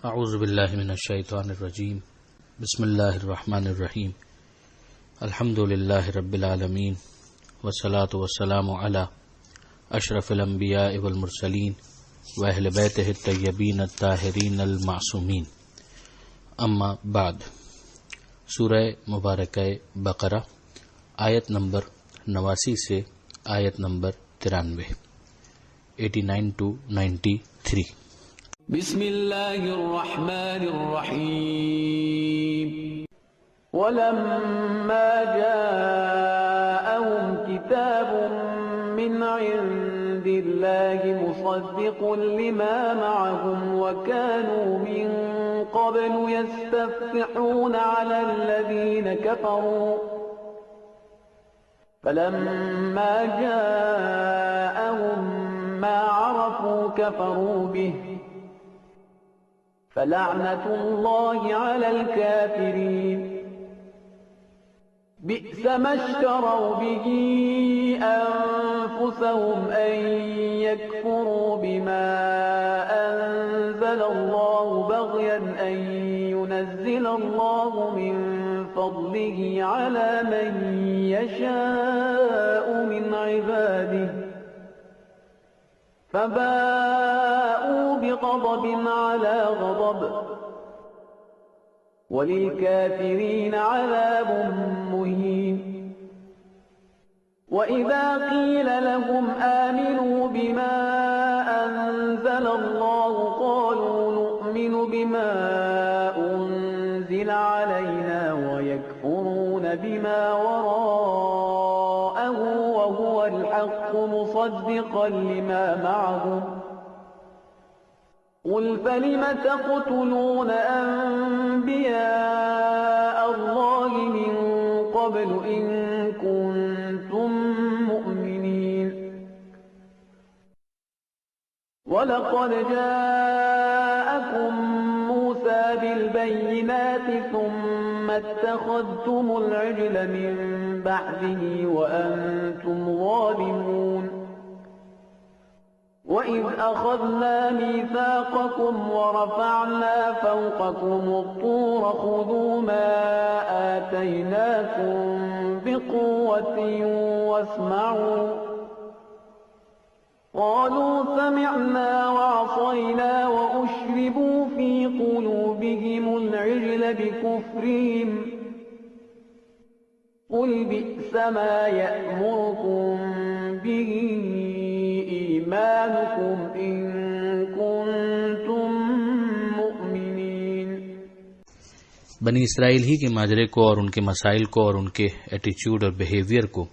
اعوذ باللہ من الشیطان الرجیم بسم اللہ الرحمن الرحیم الحمد للہ رب العالمین والصلاة والسلام علی اشرف الانبیاء والمرسلین واہل بیتہ الطیبین الطاہرین المعصومین، اما بعد۔ سورہ مبارکہ بقرہ آیت نمبر 89 سے آیت نمبر 93، 89 to 93۔ بسم اللہ الرحمن الرحیم۔ ولما جاءهم كتاب من عند الله مصدق لما معهم وكانوا من قبل يستفتحون على الذين كفروا فلما جاءهم ما عرفوا كفروا به فلعنة الله على الكافرين۔ بئس ما اشتروا به أنفسهم أن يكفروا بما أنزل الله بغيا أن ينزل الله من فضله على من يشاء من عباده فباءوا بغضب على غضب وللكافرين عذاب مهين۔ وإذا قيل لهم آمنوا بما أنزل الله قالوا نؤمن بما أنزل علينا ويكفرون بما وراءه وهو الحق مصدقا لما معهم قل فلم تقتلون أنبياء الله من قبل إن كنتم مؤمنين۔ ولقد جاءكم موسى بالبينات ثم اتخذتم العجل من بعده وأنتم ظالمون۔ وَإِذْ أَخَذْنَا مِيثَاقَكُمْ وَرَفَعْنَا فَوْقَكُمُ الطُّورَ خُذُوا مَا آتَيْنَاكُمْ بِقُوَّةٍ وَاسْمَعُوا قَالُوا سَمِعْنَا وَعَصَيْنَا وَأُشْرِبُوا فِي قُلُوبِهِمُ الْعِجْلَ بِكُفْرِهِمْ قُلْ بِئْسَ مَا يَأْمُرُكُمْ بِهِ ایمانکم ان کنتم مؤمنین۔ بنی اسرائیل ہی کے ماجرے کو اور ان کے مسائل کو اور ان کے ایٹیچیوڈ اور بیہیویئر کو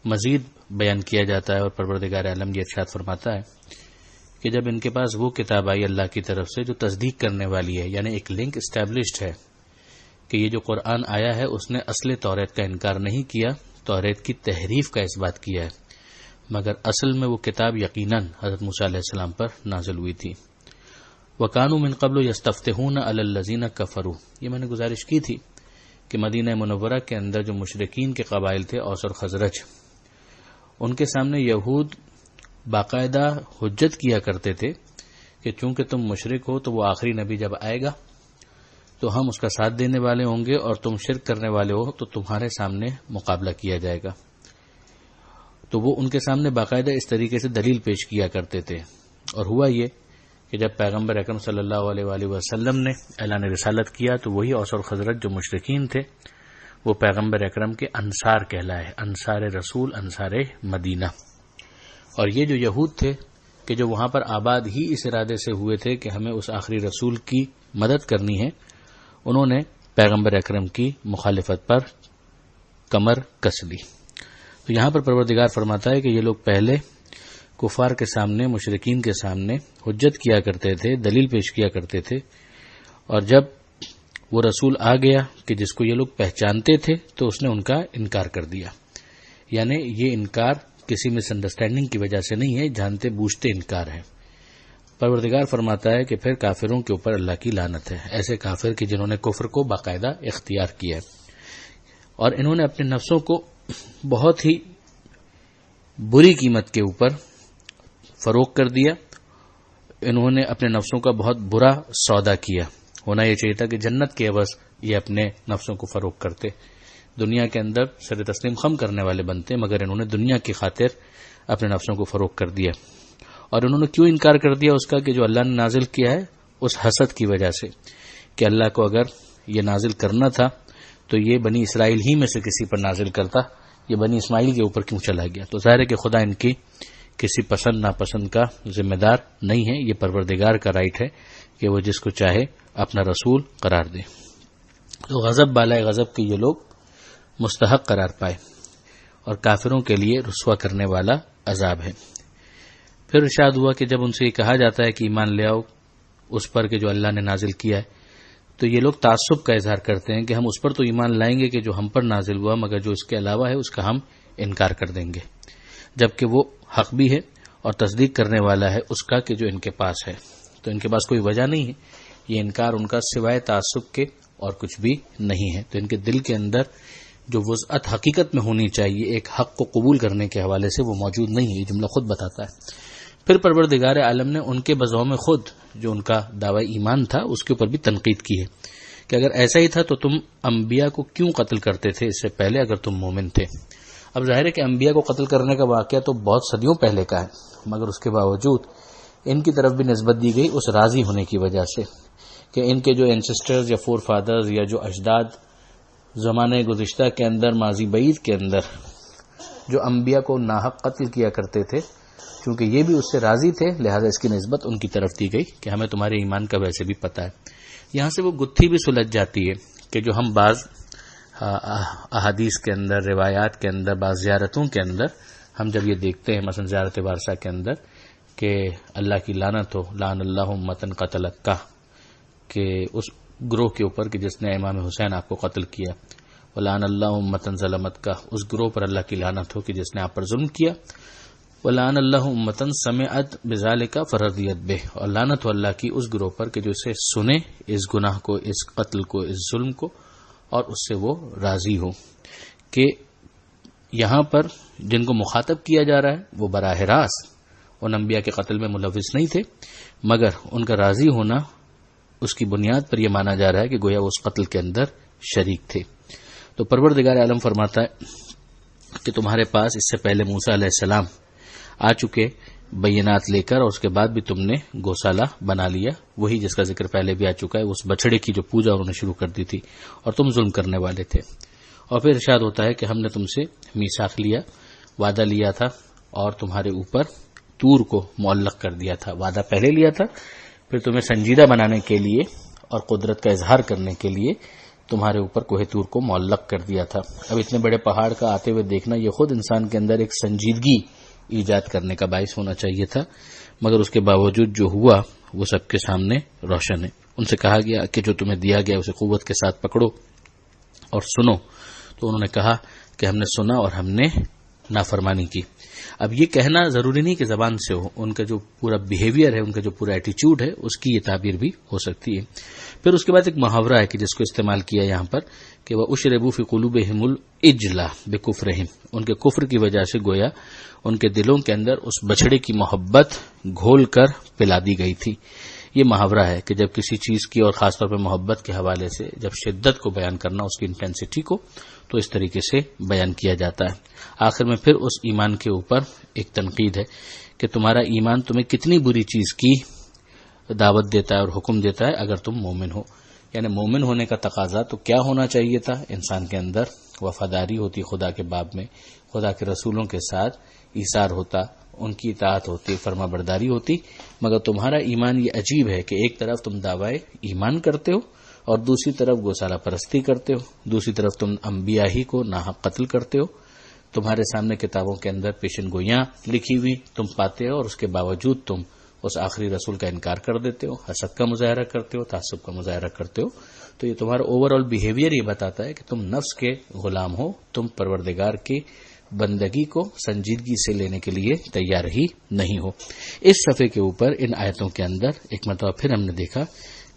مزید بیان کیا جاتا ہے، اور پروردگار عالم یہ ارشاد فرماتا ہے کہ جب ان کے پاس وہ کتاب آئی اللہ کی طرف سے جو تصدیق کرنے والی ہے، یعنی ایک لنک اسٹیبلشڈ ہے کہ یہ جو قرآن آیا ہے اس نے اصل توریت کا انکار نہیں کیا، توریت کی تحریف کا اس بات کیا ہے، مگر اصل میں وہ کتاب یقیناً حضرت موسیٰ علیہ السلام پر نازل ہوئی تھی۔ وَكَانُوا مِن قَبْلُ يَسْتَفْتِحُونَ عَلَى الَّذِينَ كَفَرُوا، یہ میں نے گزارش کی تھی کہ مدینہ منورہ کے اندر جو مشرکین کے قبائل تھے، اوس اور خزرج، ان کے سامنے یہود باقاعدہ حجت کیا کرتے تھے کہ چونکہ تم مشرک ہو تو وہ آخری نبی جب آئے گا تو ہم اس کا ساتھ دینے والے ہوں گے، اور تم شرک کرنے والے ہو تو تمہارے سامنے مقابلہ کیا جائے گا۔ تو وہ ان کے سامنے باقاعدہ اس طریقے سے دلیل پیش کیا کرتے تھے، اور ہوا یہ کہ جب پیغمبر اکرم صلی اللہ علیہ وآلہ وسلم نے اعلان رسالت کیا تو وہی اوس اور خزرج جو مشرکین تھے وہ پیغمبر اکرم کے انصار کہلائے، انصار رسول، انصار مدینہ۔ اور یہ جو یہود تھے کہ جو وہاں پر آباد ہی اس ارادے سے ہوئے تھے کہ ہمیں اس آخری رسول کی مدد کرنی ہے، انہوں نے پیغمبر اکرم کی مخالفت پر کمر کس لی۔ تو یہاں پر پروردگار فرماتا ہے کہ یہ لوگ پہلے کفار کے سامنے، مشرکین کے سامنے حجت کیا کرتے تھے، دلیل پیش کیا کرتے تھے، اور جب وہ رسول آ گیا کہ جس کو یہ لوگ پہچانتے تھے تو اس نے ان کا انکار کر دیا۔ یعنی یہ انکار کسی مس انڈرسٹینڈنگ کی وجہ سے نہیں ہے، جانتے بوجھتے انکار ہے۔ پروردگار فرماتا ہے کہ پھر کافروں کے اوپر اللہ کی لعنت ہے، ایسے کافر کہ جنہوں نے کفر کو باقاعدہ اختیار کیا ہے اور انہوں نے اپنے نفسوں کو بہت ہی بری قیمت کے اوپر فروخت کر دیا، انہوں نے اپنے نفسوں کا بہت برا سودا کیا. ہونا یہ چاہیے تھا کہ جنت کے عوض یہ اپنے نفسوں کو فروخت کرتے. دنیا کے اندر سر تسلیم خم کرنے والے بنتے، مگر انہوں نے دنیا کی خاطر اپنے نفسوں کو فروخت کر دیا. اور انہوں نے کیوں انکار کر دیا اس کا کہ جو اللہ نے نازل کیا ہے، اس حسد کی وجہ سے کہ اللہ کو اگر یہ نازل کرنا تھا تو یہ بنی اسرائیل ہی میں سے کسی پر نازل کرتا، یہ بنی اسماعیل کے اوپر کیوں چلا گیا. تو ظاہر ہے کہ خدا ان کی کسی پسند ناپسند کا ذمہ دار نہیں ہے، یہ پروردگار کا رائٹ ہے کہ وہ جس کو چاہے اپنا رسول قرار دے. تو غضب بالائے غضب کے یہ لوگ مستحق قرار پائے اور کافروں کے لیے رسوا کرنے والا عذاب ہے. پھر ارشاد ہوا کہ جب ان سے یہ کہا جاتا ہے کہ ایمان لے آؤ اس پر کہ جو اللہ نے نازل کیا ہے، تو یہ لوگ تعصب کا اظہار کرتے ہیں کہ ہم اس پر تو ایمان لائیں گے کہ جو ہم پر نازل ہوا، مگر جو اس کے علاوہ ہے اس کا ہم انکار کر دیں گے، جبکہ وہ حق بھی ہے اور تصدیق کرنے والا ہے اس کا کہ جو ان کے پاس ہے. تو ان کے پاس کوئی وجہ نہیں ہے، یہ انکار ان کا سوائے تعصب کے اور کچھ بھی نہیں ہے. تو ان کے دل کے اندر جو وسعت حقیقت میں ہونی چاہیے ایک حق کو قبول کرنے کے حوالے سے وہ موجود نہیں ہے، یہ جملہ خود بتاتا ہے. پھر پروردگار عالم نے ان کے بزعم خود جو ان کا دعوی ایمان تھا اس کے اوپر بھی تنقید کی ہے کہ اگر ایسا ہی تھا تو تم انبیاء کو کیوں قتل کرتے تھے اس سے پہلے اگر تم مومن تھے. اب ظاہر ہے کہ انبیاء کو قتل کرنے کا واقعہ تو بہت صدیوں پہلے کا ہے، مگر اس کے باوجود ان کی طرف بھی نسبت دی گئی اس راضی ہونے کی وجہ سے کہ ان کے جو اینسسٹرز یا فور فادرز یا جو اجداد زمانے گزشتہ کے اندر ماضی بعید کے اندر جو انبیاء کو ناحق قتل کیا کرتے تھے، چونکہ یہ بھی اس سے راضی تھے لہذا اس کی نسبت ان کی طرف دی گئی کہ ہمیں تمہارے ایمان کا ویسے بھی پتہ ہے. یہاں سے وہ گتھی بھی سلجھ جاتی ہے کہ جو ہم بعض احادیث کے اندر، روایات کے اندر، بعض زیارتوں کے اندر ہم جب یہ دیکھتے ہیں، مثلا زیارت وارثہ کے اندر کہ اللہ کی لعنت ہو، لعن اللہ امتن قتلک کا، کہ اس گروہ کے اوپر کہ جس نے امام حسین آپ کو قتل کیا، ولعن اللہ امتن ظلمت کا، اس گروہ پر اللہ کی لعنت ہو کہ جس نے آپ پر ظلم کیا، ولعن اللہ امتن سمعت بذالک فرضیت بہ، اور لعنت ہو اللہ کی اس گروہ پر کہ جو اسے سنے، اس گناہ کو، اس قتل کو، اس ظلم کو، اور اس سے وہ راضی ہو. کہ یہاں پر جن کو مخاطب کیا جا رہا ہے وہ براہ راست ان انبیاء کے قتل میں ملوث نہیں تھے، مگر ان کا راضی ہونا اس کی بنیاد پر یہ مانا جا رہا ہے کہ گویا وہ اس قتل کے اندر شریک تھے. تو پروردگار عالم فرماتا ہے کہ تمہارے پاس اس سے پہلے موسیٰ علیہ السلام آ چکے بینات لے کر، اور اس کے بعد بھی تم نے گوسالہ بنا لیا، وہی جس کا ذکر پہلے بھی آ چکا ہے، اس بچڑے کی جو پوجا انہوں نے شروع کر دی تھی اور تم ظلم کرنے والے تھے. اور پھر ارشاد ہوتا ہے کہ ہم نے تم سے میثاق لیا، وعدہ لیا تھا، اور تمہارے اوپر طور کو معلق کر دیا تھا. وعدہ پہلے لیا تھا، پھر تمہیں سنجیدہ بنانے کے لیے اور قدرت کا اظہار کرنے کے لیے تمہارے اوپر کوہ طور کو معلق کر دیا تھا. اب اتنے بڑے پہاڑ کا آتے ہوئے دیکھنا یہ خود انسان کے اندر ایک سنجیدگی ایجاد کرنے کا باعث ہونا چاہیے تھا، مگر اس کے باوجود جو ہوا وہ سب کے سامنے روشن ہے. ان سے کہا گیا کہ جو تمہیں دیا گیا اسے قوت کے ساتھ پکڑو اور سنو، تو انہوں نے کہا کہ ہم نے سنا اور ہم نے نافرمانی کی. اب یہ کہنا ضروری نہیں کہ زبان سے ہو، ان کا جو پورا بیہیویئر ہے، ان کا جو پورا ایٹیچیوڈ ہے، اس کی یہ تعبیر بھی ہو سکتی ہے. پھر اس کے بعد ایک محاورہ ہے کہ جس کو استعمال کیا یہاں پر کہ وہ اشربوا فی قلوبہم العجل بکفرہم، ان کے کفر کی وجہ سے گویا ان کے دلوں کے اندر اس بچڑے کی محبت گھول کر پلا دی گئی تھی. یہ محاورہ ہے کہ جب کسی چیز کی اور خاص طور پہ محبت کے حوالے سے جب شدت کو بیان کرنا، اس کی انٹینسٹی کو، تو اس طریقے سے بیان کیا جاتا ہے. آخر میں پھر اس ایمان کے اوپر ایک تنقید ہے کہ تمہارا ایمان تمہیں کتنی بری چیز کی دعوت دیتا ہے اور حکم دیتا ہے اگر تم مومن ہو. یعنی مومن ہونے کا تقاضا تو کیا ہونا چاہیے تھا؟ انسان کے اندر وفاداری ہوتی خدا کے باب میں، خدا کے رسولوں کے ساتھ ایثار ہوتا، ان کی اطاعت ہوتی، فرما برداری ہوتی. مگر تمہارا ایمان یہ عجیب ہے کہ ایک طرف تم دعوی ایمان کرتے ہو اور دوسری طرف گوسالہ پرستی کرتے ہو، دوسری طرف تم انبیاء ہی کو ناحق قتل کرتے ہو. تمہارے سامنے کتابوں کے اندر پیشن گوئیاں لکھی ہوئی تم پاتے ہو اور اس کے باوجود تم اس آخری رسول کا انکار کر دیتے ہو، حسد کا مظاہرہ کرتے ہو، تعصب کا مظاہرہ کرتے ہو. تو یہ تمہارا اوور آل بیہیویئر یہ بتاتا ہے کہ تم نفس کے غلام ہو، تم پروردگار کی بندگی کو سنجیدگی سے لینے کے لیے تیار ہی نہیں ہو. اس صفحے کے اوپر ان آیتوں کے اندر ایک مرتبہ پھر ہم نے دیکھا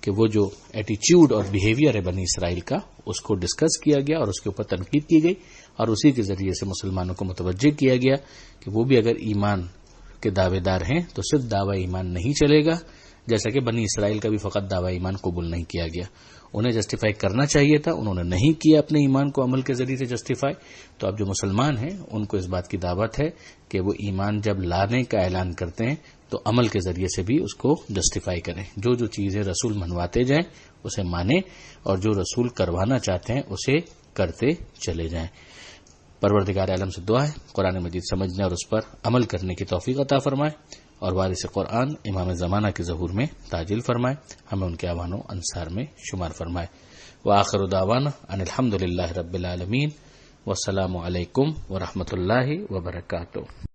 کہ وہ جو ایٹیچیوڈ اور بیہیویئر ہے بنی اسرائیل کا، اس کو ڈسکس کیا گیا اور اس کے اوپر تنقید کی گئی، اور اسی کے ذریعے سے مسلمانوں کو متوجہ کیا گیا کہ وہ بھی اگر ایمان کے دعوے دار ہیں تو صرف دعوی ایمان نہیں چلے گا، جیسا کہ بنی اسرائیل کا بھی فقط دعوی ایمان قبول نہیں کیا گیا، انہیں جسٹیفائی کرنا چاہیے تھا، انہوں نے نہیں کیا اپنے ایمان کو عمل کے ذریعے سے جسٹیفائی. تو اب جو مسلمان ہیں ان کو اس بات کی دعوت ہے کہ وہ ایمان جب لانے کا اعلان کرتے ہیں تو عمل کے ذریعے سے بھی اس کو جسٹیفائی کریں. جو جو چیزیں رسول منواتے جائیں اسے مانیں، اور جو رسول کروانا چاہتے ہیں اسے کرتے چلے جائیں. پروردگار عالم سے دعا ہے قرآن مجید سمجھنے اور اس پر عمل کرنے کی توفیق عطا فرمائے، اور وارث قرآن امام زمانہ کے ظہور میں تاجیل فرمائے، ہمیں ان کے اعوان و انصار میں شمار فرمائے. وآخر دعوانا ان الحمد للہ رب العالمین، والسلام علیکم ورحمۃ اللہ وبرکاتہ.